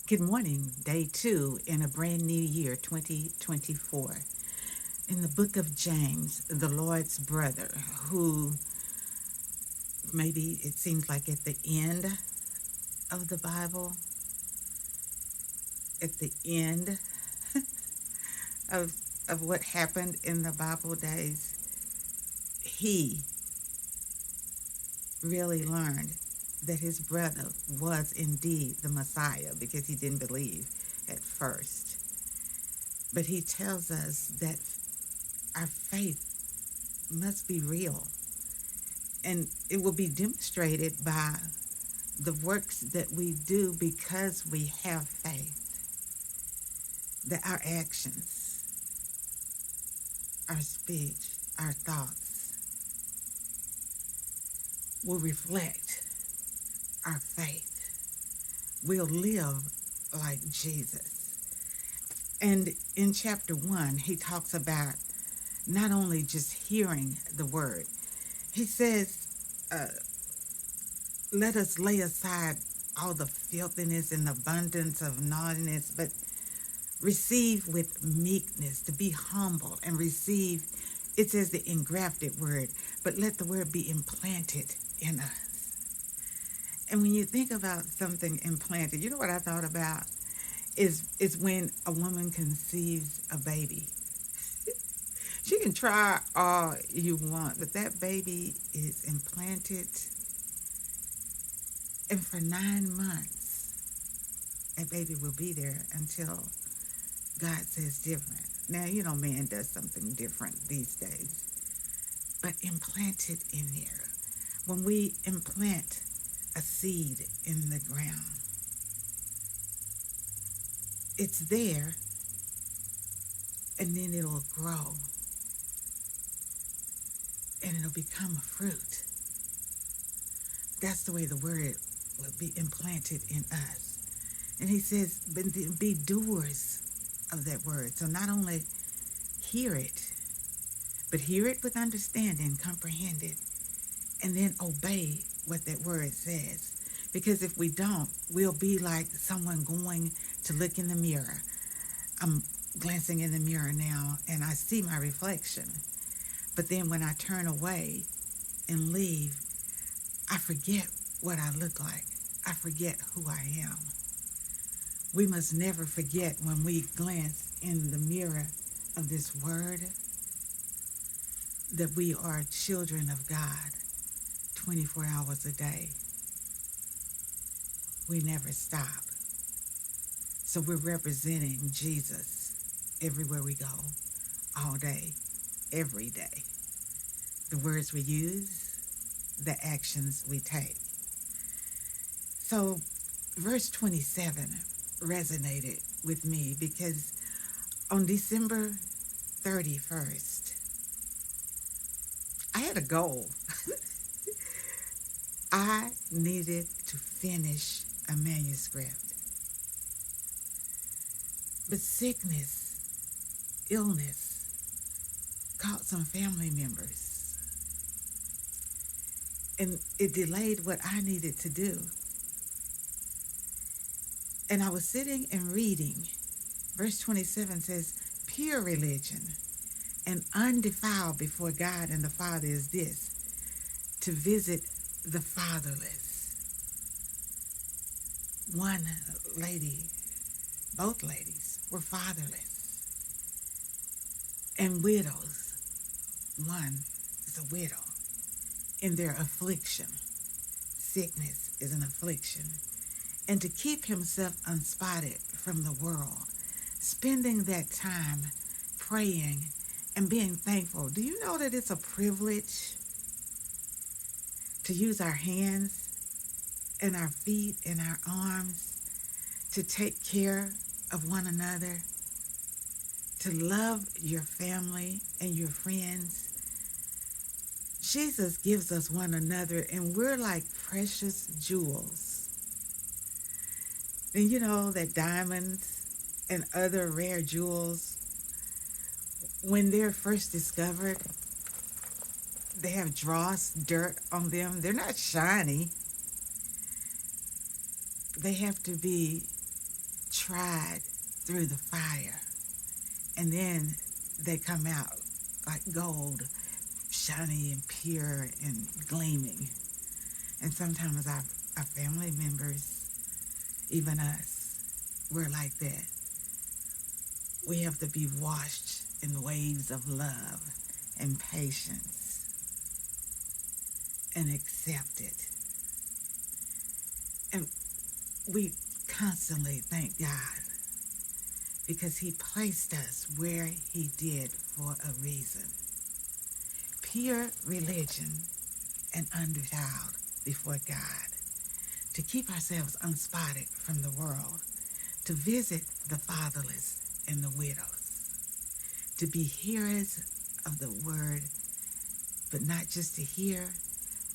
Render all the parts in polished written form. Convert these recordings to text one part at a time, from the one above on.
Good morning, day two in a brand new year, 2024. In the book of James, the Lord's brother, who maybe it seems like at the end of the Bible, at the end of, of what happened in the Bible days, he really learned that his brother was indeed the Messiah because he didn't believe at first. But he tells us that our faith must be real and it will be demonstrated by the works that we do because we have faith, that our actions, our speech, our thoughts will reflect our faith. We'll live like Jesus. And in chapter one, he talks about not only just hearing the word, he says, uh, let us lay aside all the filthiness and abundance of naughtiness, but receive with meekness, to be humble and receive. It says the engrafted word, but let the word be implanted in us. And when you think about something implanted, you know what I thought about is when a woman conceives a baby. She can try all you want, but that baby is implanted, and for 9 months, that baby will be there until God says different. Now, you know, man does something different these days, but implanted in there. When we implant a seed in the ground, it's there and then it'll grow and it'll become a fruit. That's the way the word will be implanted in us. And he says, be doers of that word. So not only hear it, but hear it with understanding, comprehend it, and then obey what that word says. Because if we don't, we'll be like someone going to look in the mirror. I'm glancing in the mirror now and I see my reflection. But then when I turn away and leave, I forget what I look like. I forget who I am. We must never forget when we glance in the mirror of this word that we are children of God 24 hours a day. We never stop. So we're representing Jesus everywhere we go, all day, every day. The words we use, the actions we take. So verse 27 resonated with me because on December 31st, I had a goal. I needed to finish a manuscript. But sickness, illness, caught some family members. And it delayed what I needed to do. And I was sitting and reading. Verse 27 says, pure religion and undefiled before God and the Father is this, to visit the fatherless. One lady, both ladies were fatherless, and widows. One is a widow in their affliction. Sickness is an affliction. And to keep himself unspotted from the world, spending that time praying and being thankful. Do you know that it's a privilege to use our hands and our feet and our arms to take care of one another, to love your family and your friends? Jesus gives us one another, and we're like precious jewels. And you know that diamonds and other rare jewels, when they're first discovered, they have dross, dirt on them. They're not shiny. They have to be tried through the fire, and then they come out like gold, shiny and pure and gleaming. And sometimes our family members, even us, we're like that. We have to be washed in waves of love and patience and accepted. And we constantly thank God because He placed us where He did for a reason. Pure religion and undefiled before God, to keep ourselves unspotted from the world, to visit the fatherless and the widows, to be hearers of the word, but not just to hear,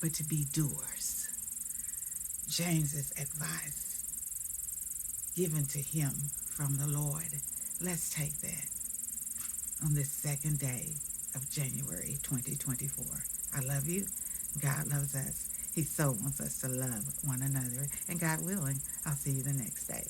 but to be doers. James's advice given to him from the Lord. Let's take that on this second day of January 2024. I love you. God loves us. He so wants us to love one another. And God willing, I'll see you the next day.